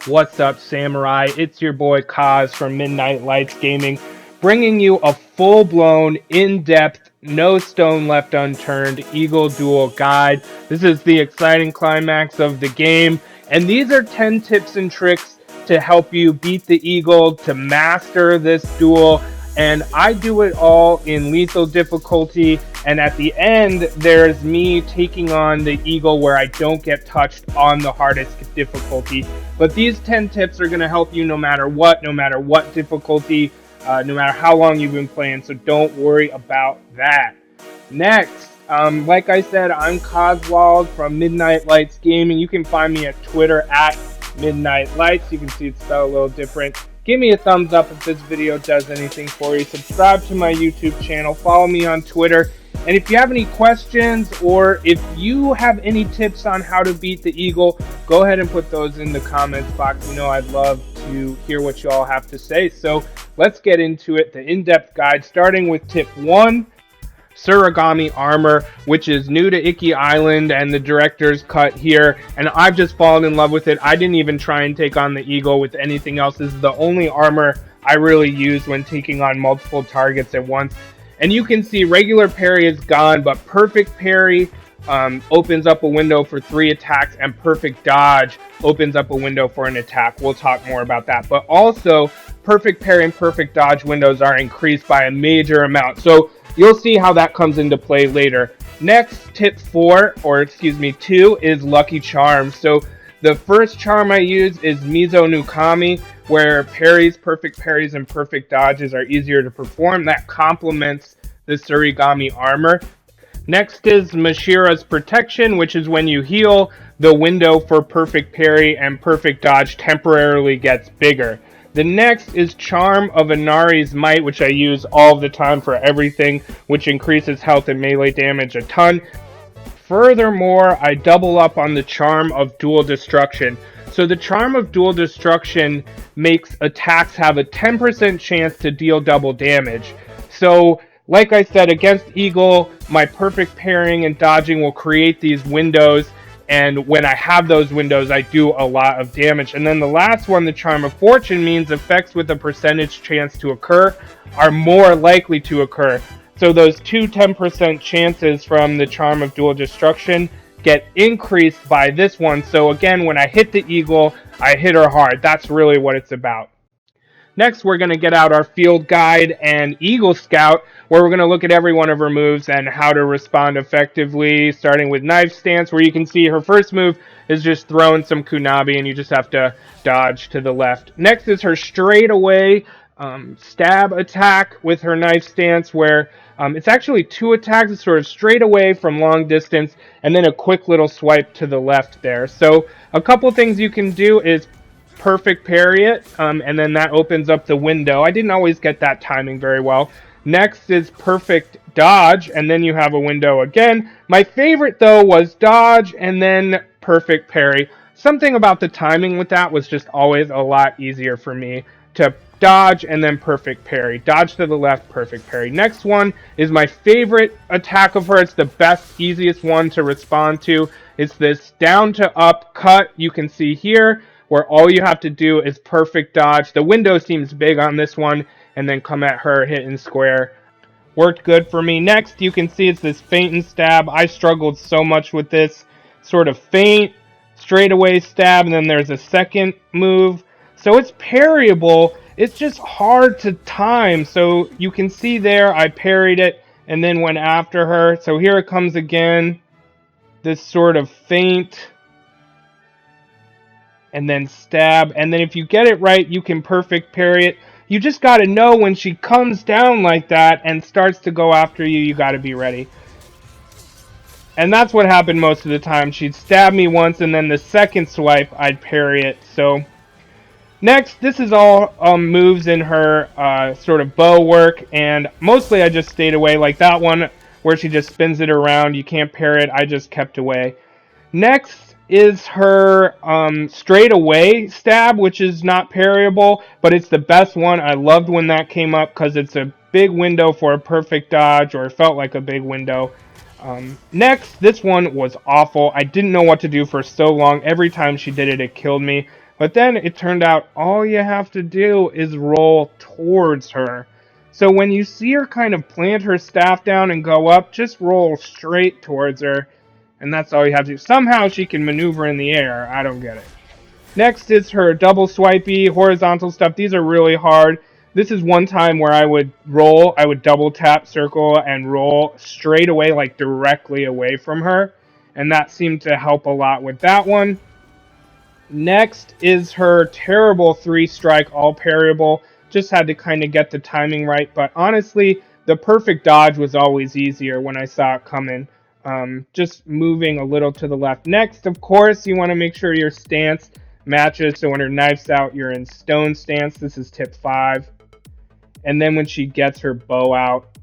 What's up, Samurai? It's your boy Kaz from Midnight Lights Gaming, bringing you a full-blown, in-depth, no stone left unturned Eagle Duel guide. This is the exciting climax of the game, and these are 10 tips and tricks to help you beat the Eagle, to master this duel, and I do it all in lethal difficulty, and at the end, there's me taking on the Eagle where I don't get touched on the hardest difficulty. But these 10 tips are going to help you no matter what difficulty, no matter how long you've been playing, so don't worry about that. Next, like I said, I'm Coswald from Midnight Lights Gaming. You can find me at Twitter at Midnight Lights. You can see it's spelled a little different. Give me a thumbs up if this video does anything for you. Subscribe to my YouTube channel. Follow me on Twitter. And if you have any questions or if you have any tips on how to beat the Eagle, go ahead and put those in the comments box. You know I'd love to hear what you all have to say. So let's get into it. The in-depth guide, starting with tip 1. Sarugami Armor, which is new to Iki Island and the director's cut here, and I've just fallen in love with it. I didn't even try and take on the Eagle with anything else. This is the only armor I really use when taking on multiple targets at once. And you can see regular parry is gone, but perfect parry opens up a window for 3 attacks, and perfect dodge opens up a window for an attack. We'll talk more about that. But also, perfect parry and perfect dodge windows are increased by a major amount. So you'll see how that comes into play later. Next, tip 2 is Lucky Charms. So the first charm I use is Mizo Nukami, where parries, perfect parries, and perfect dodges are easier to perform. That complements the Sarugami Armor. Next is Mashira's Protection, which is when you heal, the window for perfect parry and perfect dodge temporarily gets bigger. The next is Charm of Inari's Might, which I use all the time for everything, which increases health and melee damage a ton. Furthermore, I double up on the Charm of Dual Destruction. So the Charm of Dual Destruction makes attacks have a 10% chance to deal double damage. So, like I said, against Eagle, my perfect parrying and dodging will create these windows, and when I have those windows, I do a lot of damage. And then the last one, the Charm of Fortune, means effects with a percentage chance to occur are more likely to occur. So those two 10% chances from the Charm of Dual Destruction get increased by this one. So again, when I hit the Eagle, I hit her hard. That's really what it's about. Next, we're going to get out our Field Guide and Eagle Scout, where we're going to look at every one of her moves and how to respond effectively, starting with Knife Stance, where you can see her first move is just throwing some Kunabi, and you just have to dodge to the left. Next is her straightaway stab attack with her Knife Stance, where it's actually 2 attacks. It's sort of straight away from long distance, and then a quick little swipe to the left there. So a couple things you can do is perfect parry it, and then that opens up the window. I didn't always get that timing very well. Next is perfect dodge, and then you have a window again. My favorite, though, was dodge and then perfect parry. Something about the timing with that was just always a lot easier for me to dodge and then perfect parry. Dodge to the left, perfect parry. Next one is my favorite attack of her. It's the best, easiest one to respond to. It's this down to up cut you can see here, where all you have to do is perfect dodge. The window seems big on this one, and then come at her, hit and square. Worked good for me. Next, you can see it's this feint and stab. I struggled so much with this sort of feint, straightaway stab, and then there's a second move. So it's parryable. It's just hard to time. So you can see there, I parried it and then went after her. So here it comes again. This sort of feint, and then stab, and then if you get it right, you can perfect parry it. You just got to know when she comes down like that and starts to go after you, you got to be ready. And that's what happened most of the time. She'd stab me once, and then the second swipe, I'd parry it. So next, this is all moves in her sort of bow work, and mostly I just stayed away. Like that one where she just spins it around, you can't parry it, I just kept away. Next is her straight away stab, which is not parryable, but it's the best one. I loved when that came up because it's a big window for a perfect dodge, or it felt like a big window. Next, this one was awful. I didn't know what to do for so long. Every time she did it, it killed me. But then it turned out all you have to do is roll towards her. So when you see her kind of plant her staff down and go up, just roll straight towards her. And that's all you have to do. Somehow she can maneuver in the air. I don't get it. Next is her double swipey, horizontal stuff. These are really hard. This is one time where I would roll, I would double tap circle and roll straight away, like directly away from her. And that seemed to help a lot with that one. Next is her terrible 3-strike all parryable. Just had to kind of get the timing right. But honestly, the perfect dodge was always easier when I saw it coming. Just moving a little to the left. Next, of course, you want to make sure your stance matches. So when her knife's out, you're in stone stance. This is tip 5. And then when she gets her bow out,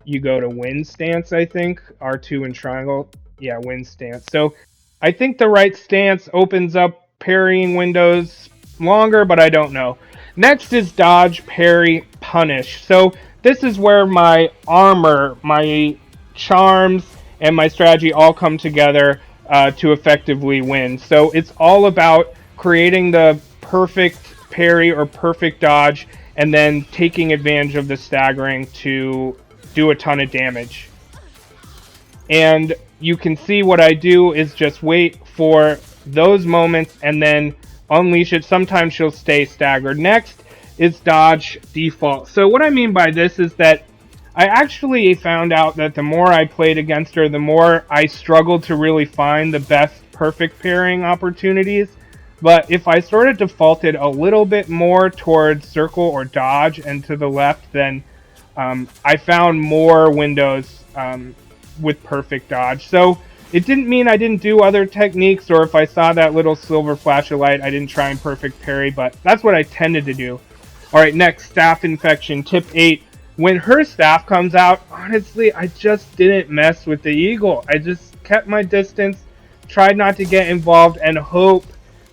you go to wind stance, I think. R2 and triangle. Yeah, wind stance. So I think the right stance opens up parrying windows longer, but I don't know. Next is dodge, parry, punish. So this is where my armor, my charms, and my strategy all come together to effectively win. So it's all about creating the perfect parry or perfect dodge and then taking advantage of the staggering to do a ton of damage. And you can see what I do is just wait for those moments and then unleash it. Sometimes she'll stay staggered. Next is dodge default. So what I mean by this is that I actually found out that the more I played against her, the more I struggled to really find the best perfect pairing opportunities. But if I sort of defaulted a little bit more towards circle or dodge and to the left, then I found more windows with perfect dodge. So it didn't mean I didn't do other techniques, or if I saw that little silver flash of light, I didn't try and perfect parry, but that's what I tended to do. Alright, next, staff infection, tip 8. When her staff comes out, honestly, I just didn't mess with the Eagle. I just kept my distance, tried not to get involved, and hope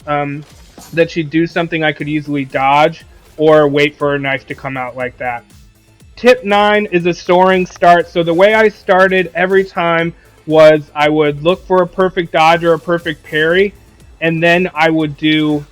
that she'd do something I could easily dodge, or wait for her knife to come out like that. Tip 9 is a soaring start. So the way I started every time was I would look for a perfect dodge or a perfect parry, and then I would do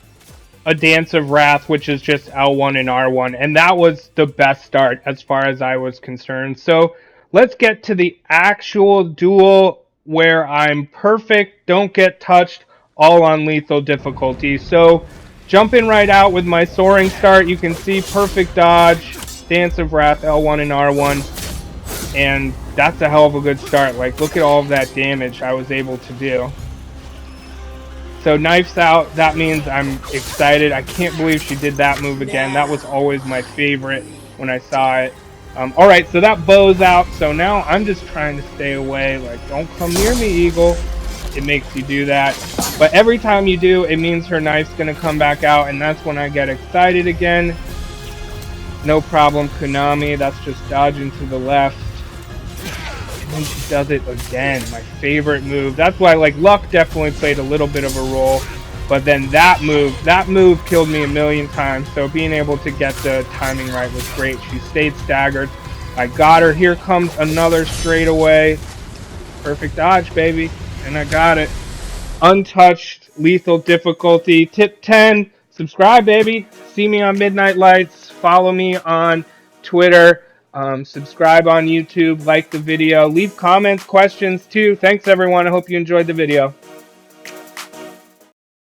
a Dance of Wrath, which is just L1 and R1, and that was the best start as far as I was concerned. So let's get to the actual duel where I'm perfect, don't get touched, all on lethal difficulty. So jumping right out with my soaring start, you can see perfect dodge, Dance of Wrath, L1 and R1, and that's a hell of a good start. Like, look at all of that damage I was able to do. So knife's out, that means I'm excited. I can't believe she did that move again. That was always my favorite when I saw it. Alright, so that bow's out, so now I'm just trying to stay away. Like, don't come near me, Eagle. It makes you do that. But every time you do, it means her knife's going to come back out, and that's when I get excited again. No problem, Konami. That's just dodging to the left. And then she does it again. My favorite move. That's why, like, luck definitely played a little bit of a role. But then that move killed me a million times. So being able to get the timing right was great. She stayed staggered. I got her. Here comes another straightaway. Perfect dodge, baby. And I got it. Untouched, lethal difficulty. Tip 10. Subscribe, baby. See me on Midnight Lights. Follow me on Twitter. Subscribe on YouTube. Like the video. Leave comments, questions too. Thanks, everyone. I hope you enjoyed the video.